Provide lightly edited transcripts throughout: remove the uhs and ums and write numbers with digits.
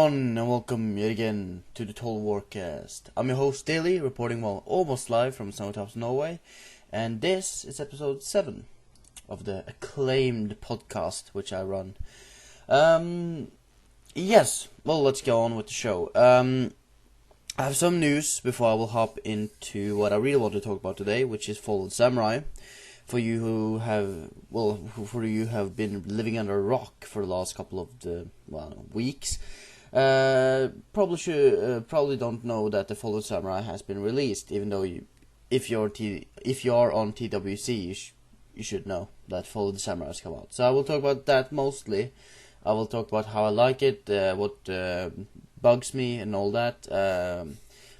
everyone, and welcome yet again to the Total Warcast. I'm your host Daily, reporting almost live from Snowtops, Norway, and this is episode 7 of the acclaimed podcast which I run. Yes, well, let's go on with the show. I have some news before I will hop into what I really want to talk about today, which is Fallen Samurai. For you who have been living under a rock for the last couple of weeks, probably don't know that the Fallen Samurai has been released. Even though if you're on TWC, you should know that Fallen Samurai has come out. So I will talk about that mostly. I will talk about how I like it, what bugs me, and all that.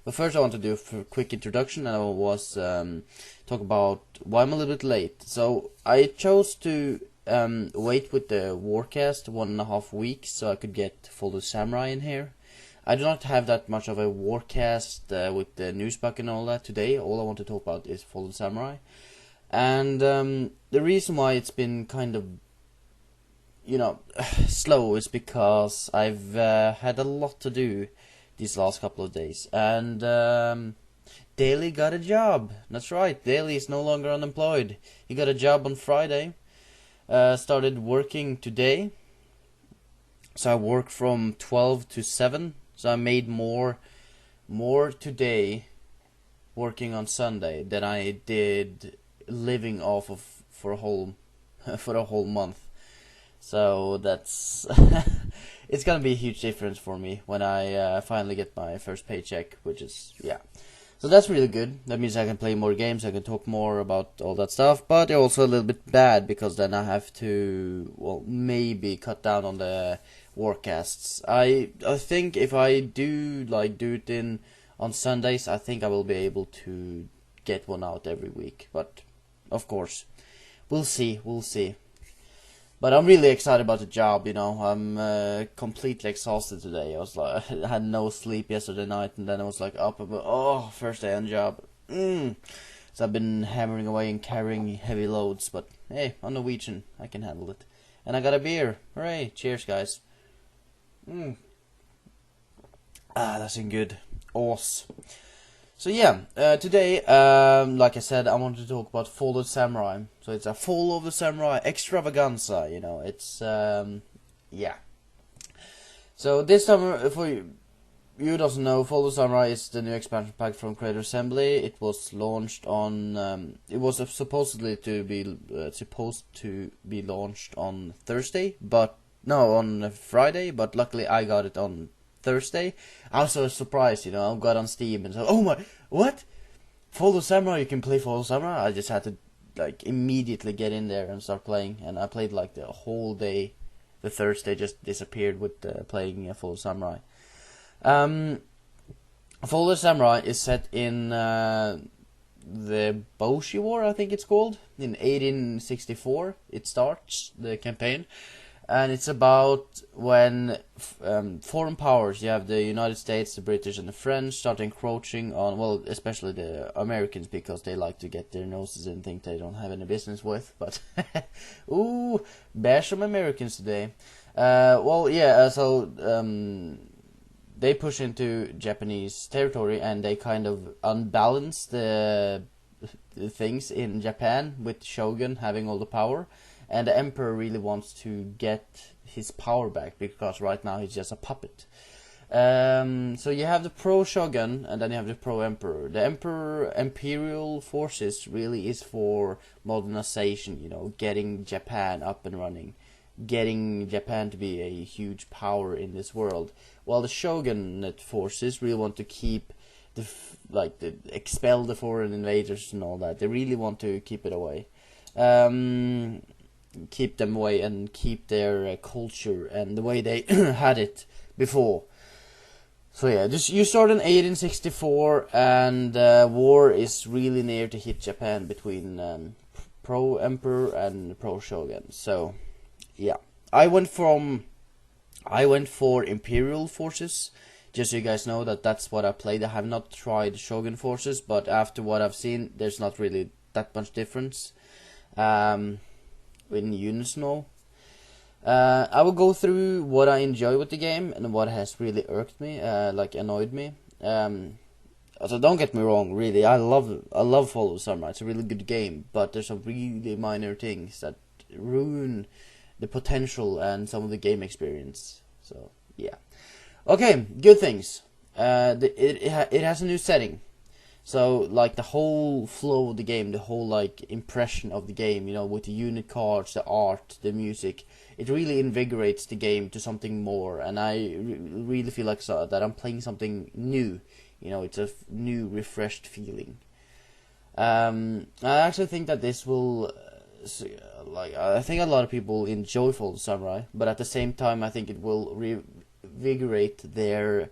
But first I want to do a quick introduction, and I was talk about why I'm a little bit late. So I chose to wait with the Warcast 1.5 weeks so I could get Fallen Samurai in here. I do not have that much of a Warcast with the newspack and all that today. All I want to talk about is Fallen Samurai. And the reason why it's been kind of, slow is because I've had a lot to do these last couple of days, and Daily got a job. That's right, Daily is no longer unemployed. He got a job on Friday, started working today, so I work from 12 to 7, so I made more today working on Sunday than I did living off of for a whole month. So that's it's gonna be a huge difference for me when I finally get my first paycheck, which is, so that's really good. That means I can play more games, I can talk more about all that stuff, but it's also a little bit bad because then I have to, maybe cut down on the Warcasts. I think if I do it on Sundays, I think I will be able to get one out every week, but of course, we'll see. But I'm really excited about the job, I'm completely exhausted today. I had no sleep yesterday night, and then I was up, first day on job. So I've been hammering away and carrying heavy loads, but hey, I'm Norwegian, I can handle it. And I got a beer, hooray, cheers guys. That's been good, awesome. So today, like I said, I wanted to talk about Fallen Samurai. So it's a Fall of the Samurai extravaganza, it's, So this time, for you doesn't know, Fallen Samurai is the new expansion pack from Creator Assembly. It was launched on, it was supposed to be launched on Thursday, on Friday, but luckily I got it on Thursday. I was so surprised, I got on Steam and said, oh my, what? Fallen Samurai, you can play Fallen Samurai? I just had to, immediately get in there and start playing, and I played, the whole day. The Thursday just disappeared with playing Fallen Samurai. Fallen Samurai is set in the Boshi War, I think it's called, in 1864. It starts, the campaign. And it's about when foreign powers, you have the United States, the British, and the French, start encroaching on, especially the Americans, because they like to get their noses in things they don't have any business with. But, bash some Americans today. They push into Japanese territory, and they kind of unbalance the things in Japan, with Shogun having all the power. And the Emperor really wants to get his power back, because right now he's just a puppet. So you have the pro-Shogun, and then you have the pro-Emperor. The Imperial forces really is for modernization, getting Japan up and running. Getting Japan to be a huge power in this world. While the Shogunate forces really want to keep expel the foreign invaders and all that. They really want to keep it away. Keep them away and keep their culture and the way they had it before. So you start in 1864, and war is really near to hit Japan between pro-emperor and pro-shogun. So I went for imperial forces, just so you guys know that's what I played. I have not tried shogun forces, but after what I've seen, there's not really that much difference in units now. I will go through what I enjoy with the game and what has really irked me, like annoyed me. So don't get me wrong, really, I love Follow Samurai. It's a really good game, but there's some really minor things that ruin the potential and some of the game experience. So yeah, okay, good things. It has a new setting. So like the whole flow of the game, the whole like impression of the game, with the unit cards, the art, the music, it really invigorates the game to something more. And I really feel like that I'm playing something new. It's a new, refreshed feeling. I actually think that this will, I think a lot of people enjoy Follow Samurai, but at the same time, I think it will revigorate their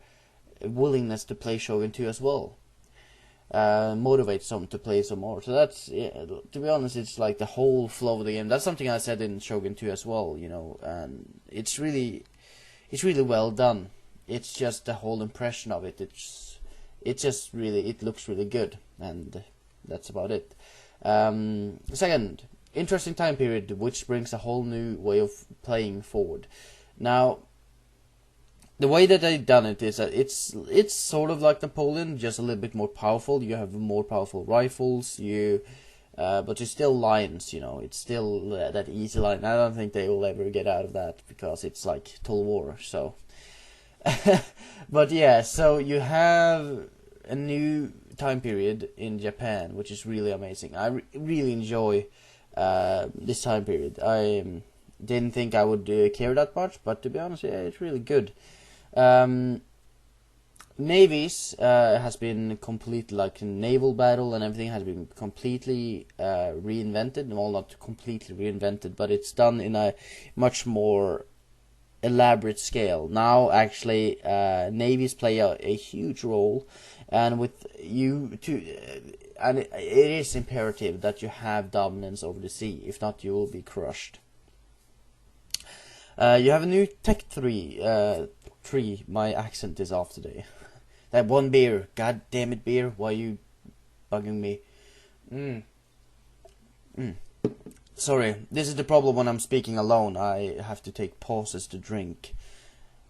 willingness to play Shogun 2 as well. Motivate some to play some more. So that's, to be honest, it's like the whole flow of the game. That's something I said in Shogun 2 as well, and it's really well done. It's just the whole impression of it. It looks really good, and that's about it. Second, interesting time period, which brings a whole new way of playing forward. Now, the way that they've done it is that it's sort of like Napoleon, just a little bit more powerful. You have more powerful rifles, but you're still lions. It's still that easy line. I don't think they will ever get out of that because it's like Total War. So, but yeah, so you have a new time period in Japan, which is really amazing. I really enjoy this time period. I didn't think I would care that much, but to be honest, yeah, it's really good. Navies has been complete, like naval battle and everything has been completely reinvented. Well, not completely reinvented, but it's done in a much more elaborate scale. Now, actually, navies play a huge role, and with you to, and it is imperative that you have dominance over the sea. If not, you will be crushed. You have a new Tech 3. My accent is off today. That one beer. God damn it, beer. Why are you bugging me? Sorry. This is the problem when I'm speaking alone. I have to take pauses to drink.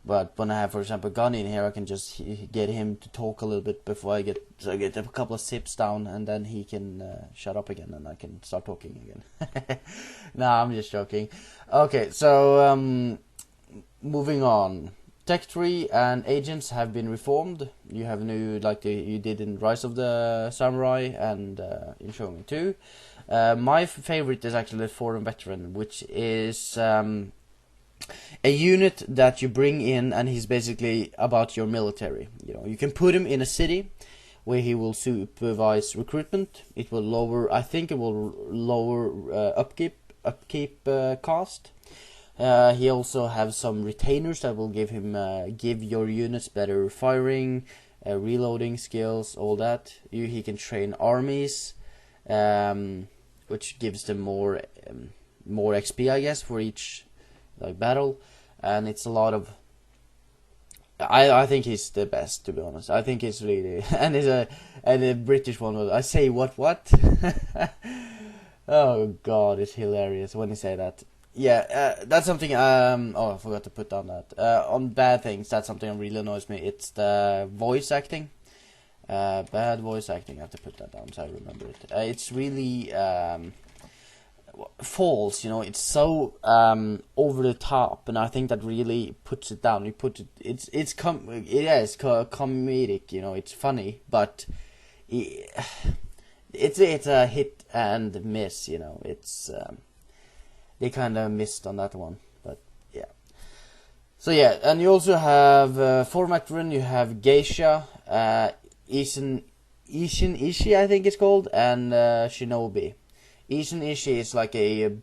But when I have, for example, Gunny in here, I can just get him to talk a little bit before I get a couple of sips down, and then he can shut up again, and I can start talking again. Nah, I'm just joking. Okay, so moving on. Tech 3 and agents have been reformed. You have new, like you did in Rise of the Samurai and in Shogun 2. My favorite is actually the Foreign Veteran, which is a unit that you bring in, and he's basically about your military. You can put him in a city where he will supervise recruitment. It will lower, I think it will lower upkeep cost. He also has some retainers that will give your units better firing, reloading skills, all that. He can train armies, which gives them more XP, I guess, for each battle, and it's a lot of. I think he's the best, to be honest. I think he's really and a British one. I say what? Oh God, it's hilarious when you say that. Yeah, that's something. I forgot to put down that. On bad things, that's something that really annoys me. It's the voice acting. Bad voice acting. I have to put that down so I remember it. It's really false. It's so over the top, and I think that really puts it down. It is comedic. It's funny, but it's a hit and miss. It's. They kind of missed on that one, but yeah. So yeah, and you also have Format Run, you have Geisha, Ishin Ishi, I think it's called, and Shinobi. Ishin Ishi is like a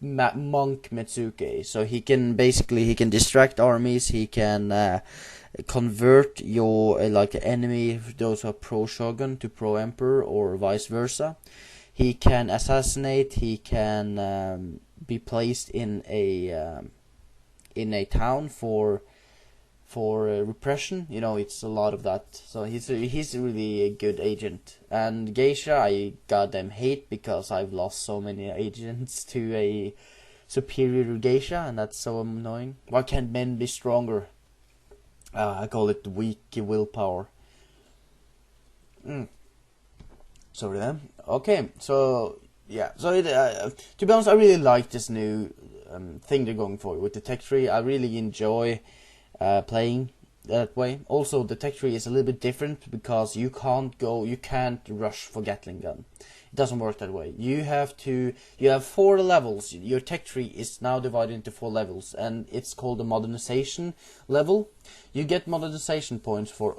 monk Metsuke, so he can distract armies, he can convert your enemy, those who are pro shogun to pro emperor, or vice versa. He can assassinate, he can be placed in a town for repression. It's a lot of that. So he's really a good agent. And Geisha, I goddamn hate because I've lost so many agents to a superior geisha, and that's so annoying. Why can't men be stronger? I call it weak willpower. Sorry then. Okay, so yeah, so to be honest, I really like this new thing they're going for with the tech tree. I really enjoy playing that way. Also, the tech tree is a little bit different because you can't rush for Gatling gun. It doesn't work that way. You have 4 levels. Your tech tree is now divided into 4 levels, and it's called the modernization level. You get modernization points for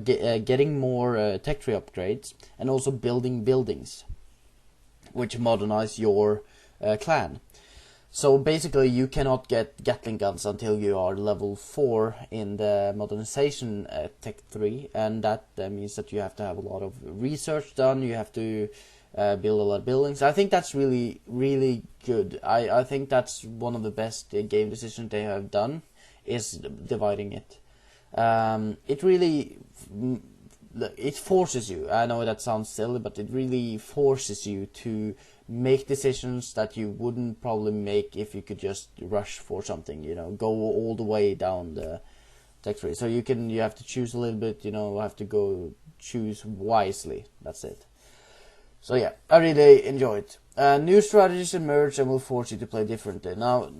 getting more tech tree upgrades, and also building buildings, which modernize your clan. So basically, you cannot get Gatling guns until you are level 4 in the modernization tech 3, and that means that you have to have a lot of research done. You have to build a lot of buildings. I think that's really, really good. I think that's one of the best game decisions they have done, is dividing it. It really it forces you. I know that sounds silly, but it really forces you to make decisions that you wouldn't probably make if you could just rush for something, go all the way down the tech tree. So you have to choose a little bit, have to go choose wisely. That's it. So yeah, I really enjoy it. New strategies emerge and will force you to play differently. Now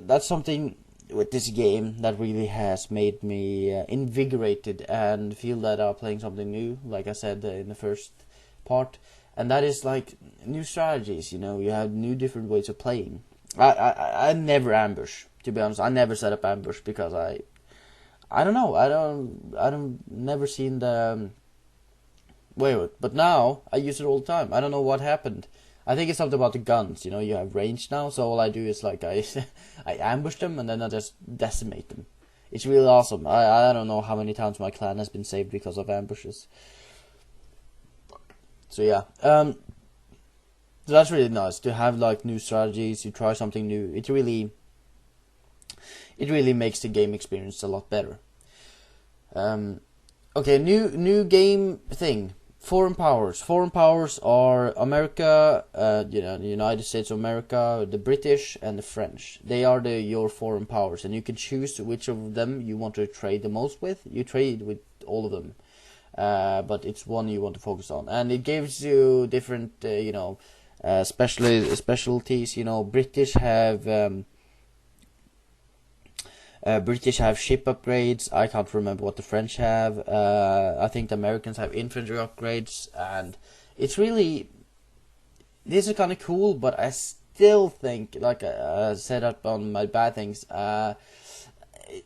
that's something with this game that really has made me invigorated and feel that I'm playing something new, like I said in the first part. And that is like new strategies, you have new different ways of playing. I never ambush, to be honest. I never set up ambush because I don't know. I don't never seen the way of it. But now I use it all the time. I don't know what happened. I think it's something about the guns, you have range now, so all I do is like I ambush them and then I just decimate them. It's really awesome. I don't know how many times my clan has been saved because of ambushes. So yeah, so that's really nice to have like new strategies. You try something new. It really makes the game experience a lot better. Okay, new game thing. Foreign powers. Foreign powers are America, the United States of America, the British, and the French. They are your foreign powers, and you can choose which of them you want to trade the most with. You trade with all of them. But it's one you want to focus on, and it gives you different, specialties. British have ship upgrades. I can't remember what the French have. I think the Americans have infantry upgrades, and it's really, this is kind of cool. But I still think, like I said up on my bad things,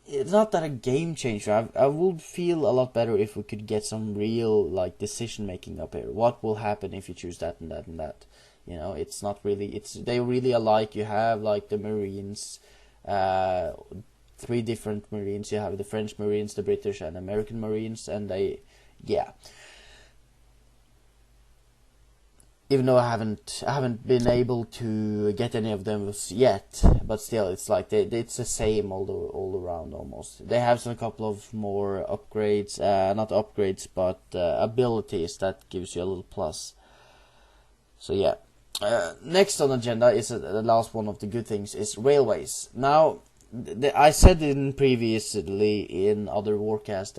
it's not that a game changer. I would feel a lot better if we could get some real like decision making up here. What will happen if you choose that and that and that? It's not really. They really alike. You have like the Marines, 3 different Marines. You have the French Marines, the British, and American Marines, and yeah. Even though I haven't been able to get any of them yet, but still, it's like it's the same all around almost. They have a couple of more upgrades, not upgrades, but abilities that gives you a little plus. So yeah, next on the agenda is the last one of the good things is railways. Now, I said previously in other Warcast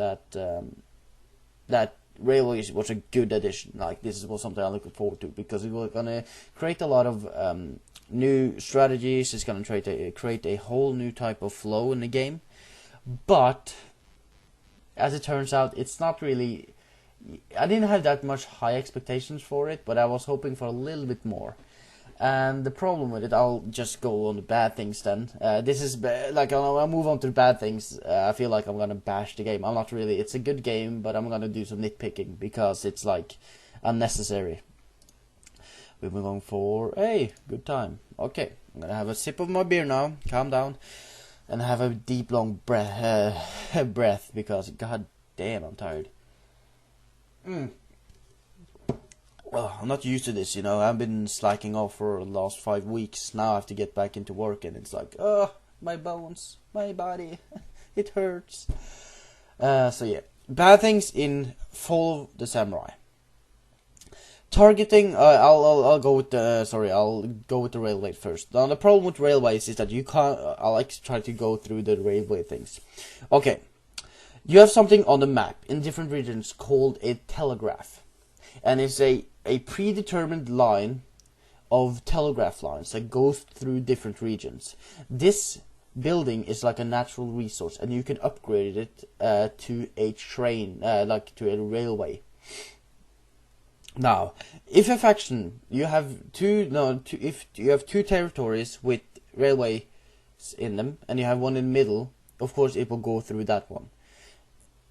that railways was a good addition. Like, this was something I'm looking forward to, because it was gonna create a lot of new strategies. It's gonna create a whole new type of flow in the game. But as it turns out, it's not really. I didn't have that much high expectations for it, but I was hoping for a little bit more. And the problem with it, I'll just go on the bad things then. This is like, I'll move on to the bad things. I feel like I'm gonna bash the game. I'm not really. It's a good game, but I'm gonna do some nitpicking because it's like unnecessary. We're going for a good time. Okay, I'm gonna have a sip of my beer now. Calm down, and have a deep, long breath because god damn, I'm tired. Well, I'm not used to this, I've been slacking off for the last 5 weeks. Now I have to get back into work, and it's like, my bones, my body, it hurts. So yeah, bad things in Fall of the Samurai. Targeting, I'll go with the, I'll go with the railway first. Now, the problem with railways is that you can't, I like to try to go through the railway things. Okay, you have something on the map in different regions called a telegraph. And it's a predetermined line of telegraph lines that goes through different regions. This building is like a natural resource, and you can upgrade it to a train, like to a railway. Now, if a faction, you have if you have two territories with railways in them, and you have one in the middle, of course it will go through that one.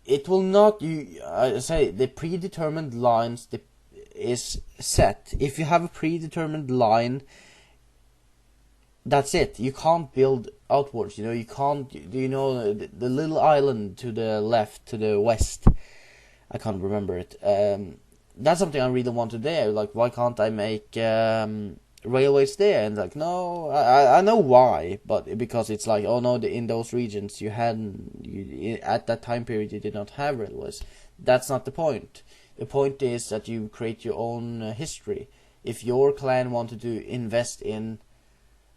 It will not, I say, the predetermined lines is set. If you have a predetermined line, that's it. You can't build outwards, you can't, the little island to the left, to the west, I can't remember it, that's something I really wanted there. Like, why can't I make railways there? And like, no, I know why, but because it's like, oh no, in those regions at that time period you did not have railways. That's not the point. The point is that you create your own history. If your clan wanted to invest in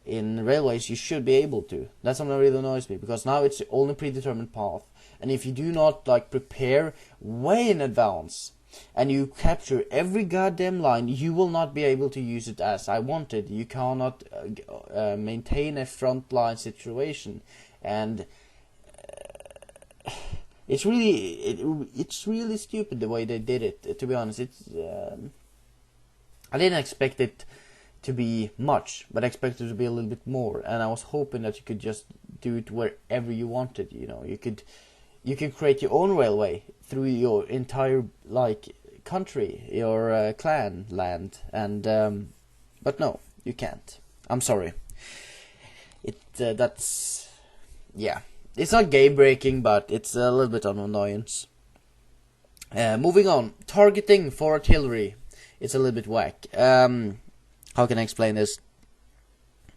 railways, you should be able to. That's something that really annoys me, because now it's the only predetermined path, and if you do not like prepare way in advance, and you capture every goddamn line, you will not be able to use it as I wanted. You cannot maintain a front line situation, and it's really stupid the way they did it. To be honest, I didn't expect it to be much, but I expected it to be a little bit more, and I was hoping that you could just do it wherever you wanted. You could create your own railway through your entire country, your clan land, and but no, you can't. I'm sorry. That's it's not game breaking, but it's a little bit of an annoyance. Moving on, targeting for artillery. It's a little bit whack. How can I explain this?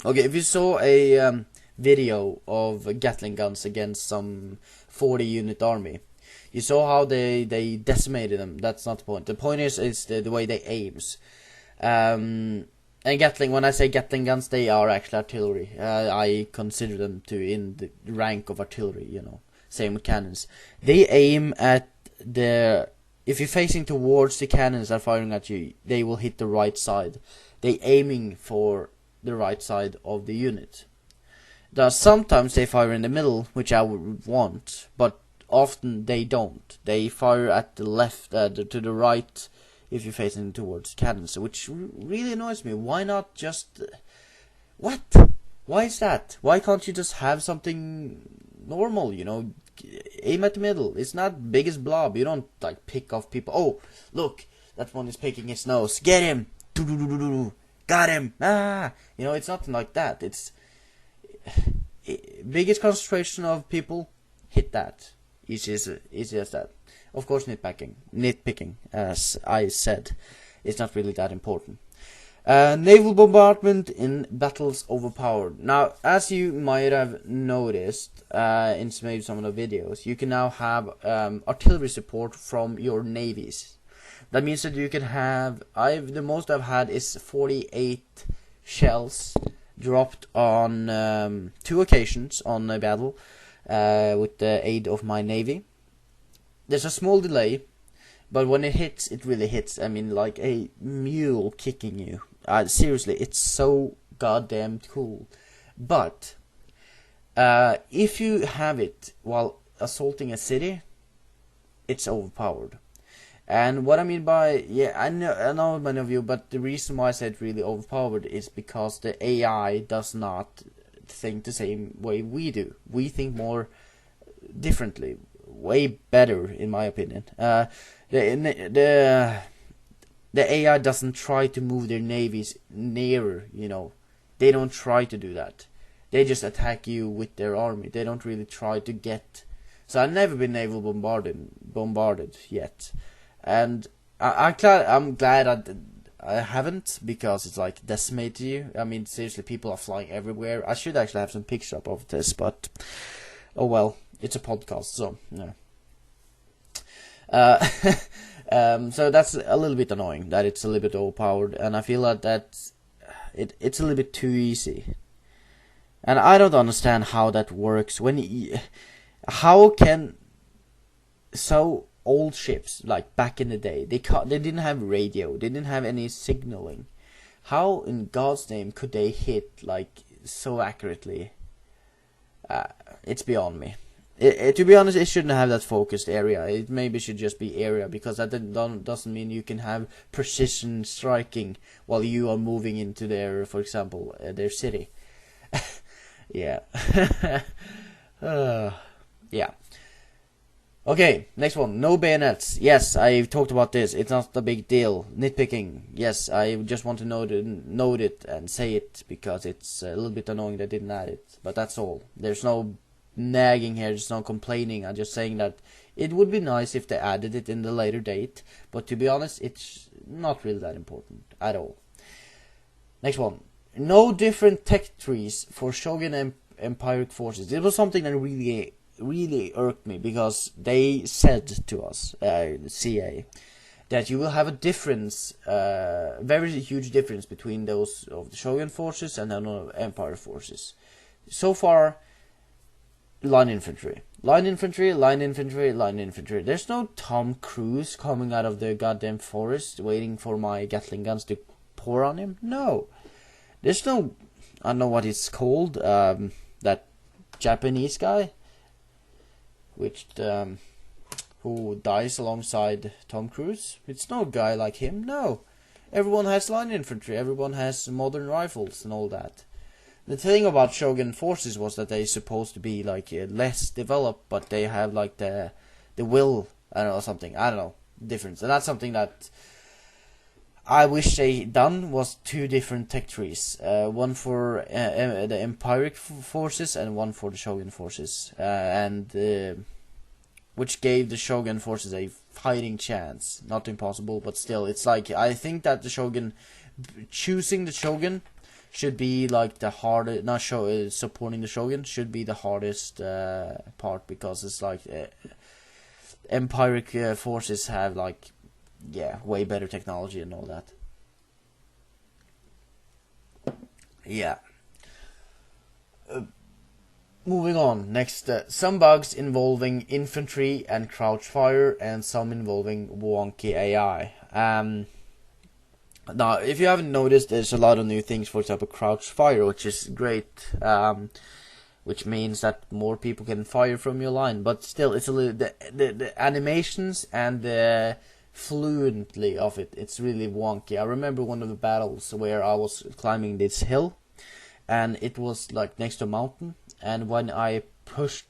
Okay, if you saw a video of Gatling guns against some 40-unit army, you saw how they decimated them. That's not the point. The point is the way they aims. And Gatling, when I say Gatling guns, they are actually artillery. I consider them in the rank of artillery, Same with cannons. They aim at if you're facing towards the cannons that are firing at you, they will hit the right side. They aiming for the right side of the unit. Now, sometimes they fire in the middle, which I would want, but often they don't. They fire at the left, to the right, if you're facing towards cannons, which really annoys me. Why not just... What? Why is that? Why can't you just have something normal, Aim at the middle. It's not biggest blob. You don't, pick off people. Oh, look, that one is picking his nose. Get him! Got him! Ah! It's nothing like that. It's... biggest concentration of people, hit that. Easy as that. Of course, nitpicking, as I said, is not really that important. Naval bombardment in battles overpowered. Now, as you might have noticed in maybe some of the videos, you can now have artillery support from your navies. That means that you can have... the most I've had is 48 shells dropped on 2 occasions on a battle with the aid of my navy. There's a small delay, but when it hits, it really hits. I mean, like a mule kicking you. Seriously, it's so goddamn cool. But if you have it while assaulting a city, it's overpowered. And what I mean by, I know many of you, but the reason why I said really overpowered is because the AI does not think the same way we do. We think more differently, way better, in my opinion. The AI doesn't try to move their navies nearer, They don't try to do that. They just attack you with their army. They don't really try to get... So I've never been naval bombarded yet. And I'm glad I haven't, because it's like decimated you. I mean, seriously, people are flying everywhere. I should actually have some picture up of this, but oh well, it's a podcast, so yeah. So that's a little bit annoying that it's a little bit overpowered, and I feel like it's a little bit too easy. And I don't understand how that works. How can so old ships, like back in the day, they didn't have radio, they didn't have any signaling. How in God's name could they hit like so accurately? It's beyond me. To be honest, it shouldn't have that focused area. It maybe should just be area, because that doesn't mean you can have precision striking while you are moving into their, for example, their city. Yeah. Yeah. Okay, next one. No bayonets. Yes, I've talked about this. It's not a big deal. Nitpicking. Yes, I just want to note it and say it, because it's a little bit annoying they didn't add it. But that's all. There's no nagging here. There's no complaining. I'm just saying that it would be nice if they added it in the later date. But to be honest, it's not really that important at all. Next one. No different tech trees for Shogun and Empiric forces. It was something that really irked me, because they said to us, CA, that you will have a difference, very huge difference between those of the Shogun forces and the Empire forces. So far, line infantry. Line infantry, line infantry, line infantry. There's no Tom Cruise coming out of the goddamn forest waiting for my Gatling guns to pour on him. No. There's no, I don't know what it's called, that Japanese guy, who dies alongside Tom Cruise. It's no guy like him, no. Everyone has line infantry, everyone has modern rifles and all that. The thing about Shogun forces was that they're supposed to be like less developed, but they have like the will, I don't know, something, I don't know, difference. And that's something that I wish they done, was two different tech trees, one for the Empiric forces and one for the Shogun forces, which gave the Shogun forces a fighting chance. Not impossible, but still, it's like, I think that choosing the Shogun should be like the hardest, supporting the Shogun should be the hardest part, because it's like Empiric forces have like, yeah, way better technology and all that. Yeah. Moving on. Next, some bugs involving infantry and crouch fire, and some involving wonky AI. Now, if you haven't noticed, there's a lot of new things. For example, crouch fire, which is great. Which means that more people can fire from your line. But still, it's a little the animations and the fluently of it, it's really wonky. I remember one of the battles where I was climbing this hill, and it was like next to a mountain, and when I pushed,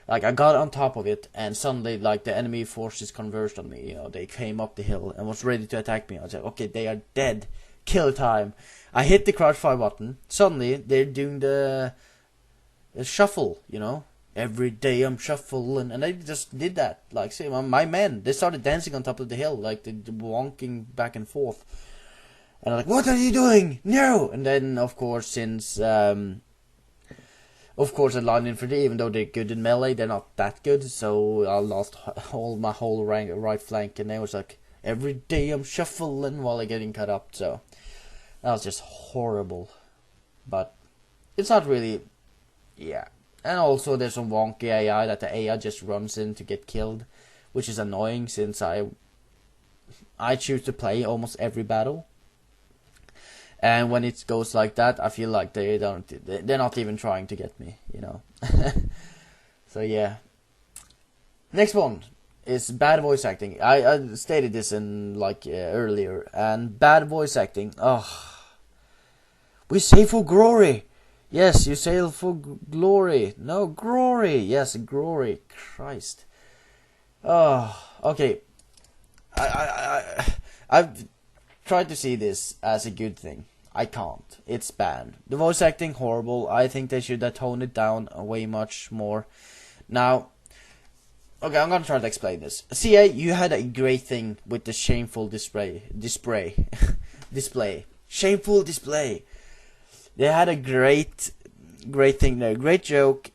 like I got on top of it, and suddenly like the enemy forces converged on me, they came up the hill and was ready to attack me. I was like, okay, they are dead, kill time. I hit the crouch fire button, suddenly they're doing the shuffle, every day I'm shuffling, and they just did that. Like, see, my men, they started dancing on top of the hill, like they wonking back and forth. And I'm like, what are you doing? No! And then, of course, since, the line infantry, even though they're good in melee, they're not that good. So I lost my whole right flank, and they was like, every day I'm shuffling while they're getting cut up. So that was just horrible. But it's not really, yeah. And also there's some wonky AI that the AI just runs in to get killed, which is annoying since I choose to play almost every battle. And when it goes like that, I feel like they're not even trying to get me, So yeah. Next one is bad voice acting. I stated this in earlier, and bad voice acting. We say for glory. Yes, you sail for glory. No, glory. Yes, glory. Christ. Okay. I've tried to see this as a good thing. I can't. It's bad. The voice acting, horrible. I think they should tone it down way much more. Now, okay, I'm gonna try to explain this. CA, you had a great thing with the shameful display. Shameful display. They had a great thing there, great joke,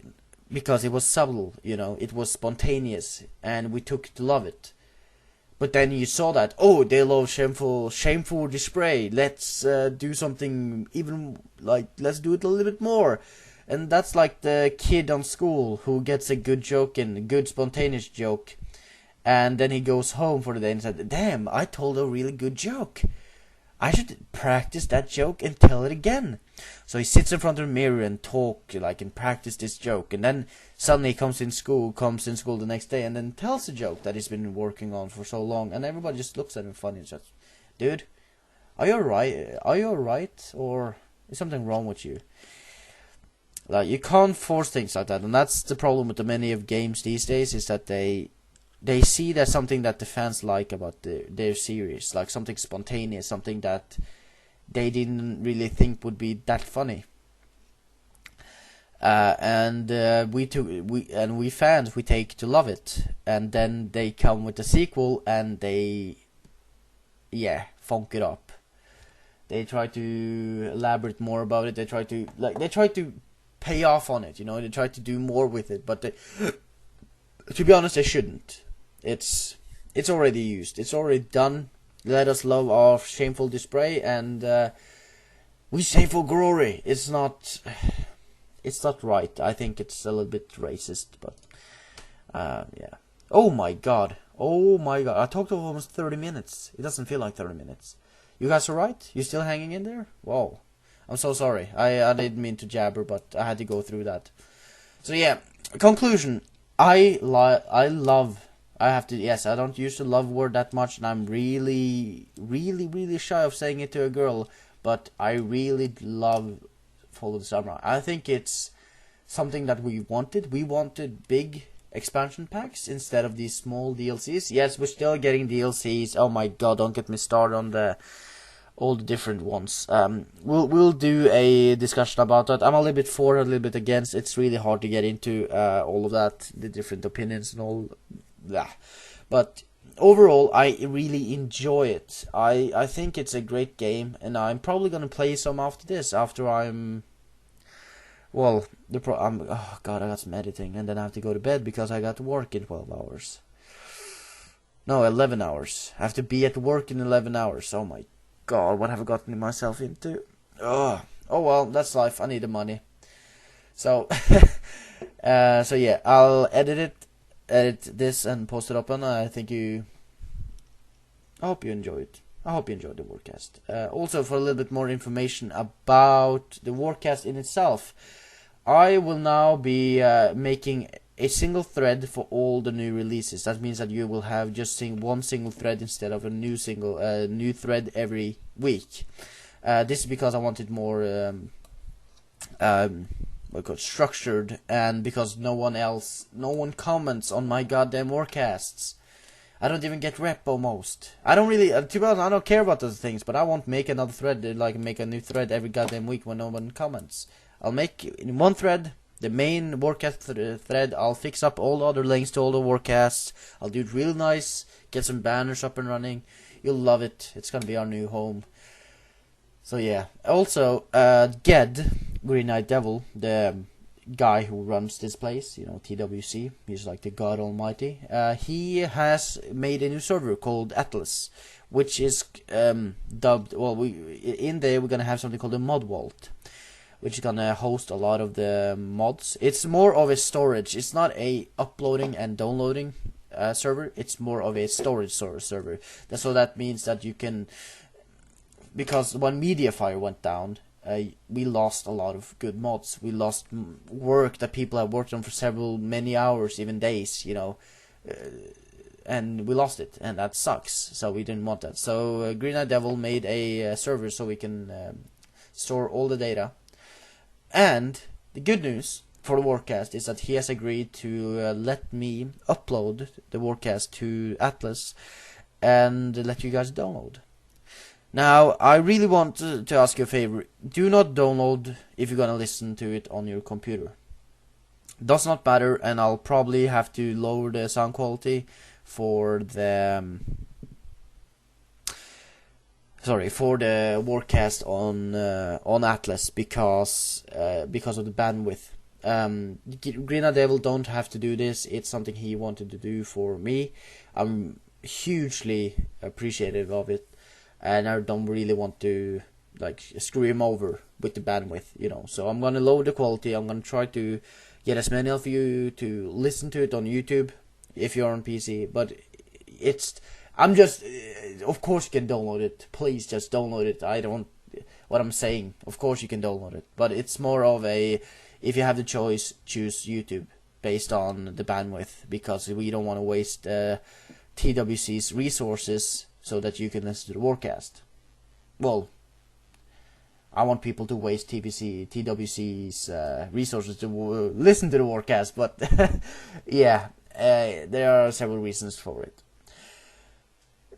because it was subtle, it was spontaneous, and we took to love it. But then you saw that, oh, they love shameful display. Let's do something even, like, let's do it a little bit more. And that's like the kid on school who gets a good joke in, a good spontaneous joke. And then he goes home for the day and said, damn, I told a really good joke. I should practice that joke and tell it again. So he sits in front of the mirror and and practice this joke. And then suddenly he comes in school the next day and then tells a joke that he's been working on for so long. And everybody just looks at him funny and says, dude, are you alright? Are you alright? Or is something wrong with you? Like, you can't force things like that. And that's the problem with the many of games these days, is that they see there's something that the fans like about their series, like something spontaneous, something that they didn't really think would be that funny. We fans, we take to love it, and then they come with the sequel and they, funk it up. They try to elaborate more about it. They try to pay off on it. They try to do more with it, but to be honest, they shouldn't. It's already used. It's already done. Let us love our shameful display, and we say for glory. It's not right. I think it's a little bit racist, but yeah. Oh my god. I talked for almost 30 minutes. It doesn't feel like 30 minutes. You guys alright? You still hanging in there? Whoa. I'm so sorry. I didn't mean to jabber, but I had to go through that. So yeah, conclusion. I don't use the love word that much, and I'm really, really, really shy of saying it to a girl, but I really love Follow the Samurai. I think it's something that we wanted. We wanted big expansion packs instead of these small DLCs. Yes, we're still getting DLCs. Oh my god, don't get me started on all the different ones. We'll do a discussion about that. I'm a little bit for, a little bit against. It's really hard to get into all of that, the different opinions and all. But overall, I really enjoy it. I think it's a great game, and I'm probably gonna play some after this. After I'm, I got some editing, and then I have to go to bed because I got to work in 12 hours. No, 11 hours. I have to be at work in 11 hours. Oh my god, what have I gotten myself into? Oh well, that's life. I need the money. So, so yeah, I'll edit this and post it up, and I hope you enjoy it. I hope you enjoyed the Warcast. Also, for a little bit more information about the Warcast in itself, I will now be making a single thread for all the new releases. That means that you will have just one single thread instead of a new thread every week. This is because I want it more structured, and because no one comments on my goddamn Warcasts. I don't even get rep almost. I don't really, to be honest, I don't care about those things, but I won't make another thread, make a new thread every goddamn week when no one comments. I'll make in one thread, the main Warcast thread. I'll fix up all the other links to all the Warcasts. I'll do it real nice, get some banners up and running. You'll love it. It's gonna be our new home. So yeah. Also, Ged, Green Knight Devil, the guy who runs this place, TWC, he's like the God Almighty. He has made a new server called Atlas, which is dubbed. Well, in there we're gonna have something called a mod vault, which is gonna host a lot of the mods. It's more of a storage. It's not a uploading and downloading server. It's more of a storage server. So that means that you can, because when Mediafire went down, we lost a lot of good mods. We lost work that people have worked on for many hours, even days, and we lost it, and that sucks. So we didn't want that. So Green Knight Devil made a server so we can store all the data. And the good news for the Warcast is that he has agreed to let me upload the Warcast to Atlas and let you guys download. Now, I really want to ask you a favor. Do not download if you're gonna listen to it on your computer. Does not matter, and I'll probably have to lower the sound quality for the Warcast on Atlas because of the bandwidth. Green Devil don't have to do this. It's something he wanted to do for me. I'm hugely appreciative of it, and I don't really want to like screw him over with the bandwidth, you know. So I'm gonna lower the quality. I'm gonna try to get as many of you to listen to it on YouTube if you're on PC. But it's I'm just of course you can download it. Please just download it. I don't what I'm saying. Of course you can download it, but it's more of a if you have the choice, choose YouTube based on the bandwidth, because we don't want to waste TWC's resources so that you can listen to the Warcast. Well, I want people to waste TWC's resources to listen to the Warcast, but yeah, there are several reasons for it.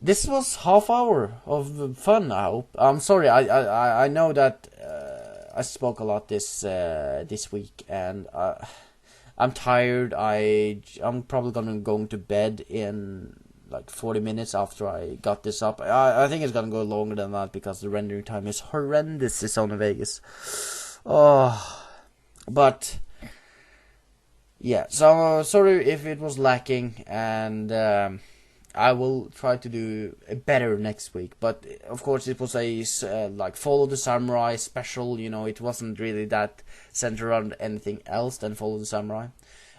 This was half hour of fun. I hope. I'm sorry. I know that I spoke a lot this week, and I'm tired. I'm probably going to bed in like 40 minutes after I got this up. I think it's gonna go longer than that because the rendering time is horrendous. It's on Vegas. Oh, but yeah. So sorry if it was lacking, and I will try to do better next week. But of course, it was a like Follow the Samurai special. You know, it wasn't really that centered around anything else than Follow the Samurai.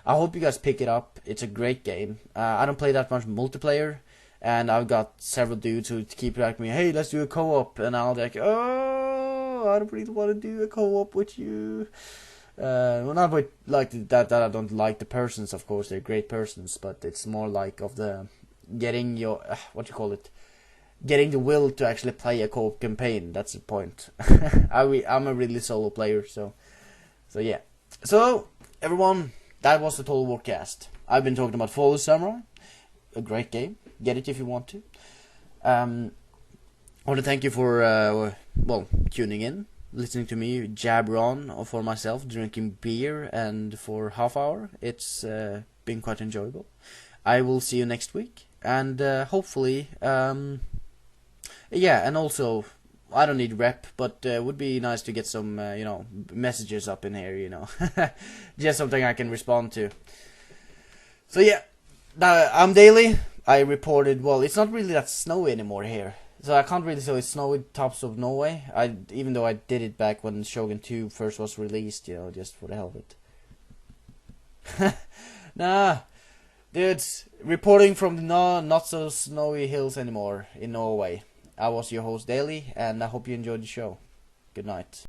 I hope you guys pick it up. It's a great game. I don't play that much multiplayer, and I've got several dudes who keep asking me, "Hey, let's do a co-op," and I'll be like, "Oh, I don't really want to do a co-op with you." Well, not with like that. That I don't like the persons. Of course, they're great persons, but it's more like of the getting your what you call it, getting the will to actually play a co-op campaign. That's the point. I'm a really solo player, so yeah. So everyone. That was the Total Warcast. I've been talking about Follow the Samurai, a great game. Get it if you want to. I want to thank you for tuning in, listening to me jabber on for myself, drinking beer, and for half hour. It's been quite enjoyable. I will see you next week, and hopefully, and also. I don't need rep, but it would be nice to get some, messages up in here, just something I can respond to. So yeah, I'm Daily. I reported, well, it's not really that snowy anymore here, so I can't really say it's snowy tops of Norway. Even though I did it back when Shogun 2 first was released, just for the hell of it. Nah, dudes, reporting from the not so snowy hills anymore in Norway. I was your host, Daily, and I hope you enjoyed the show. Good night.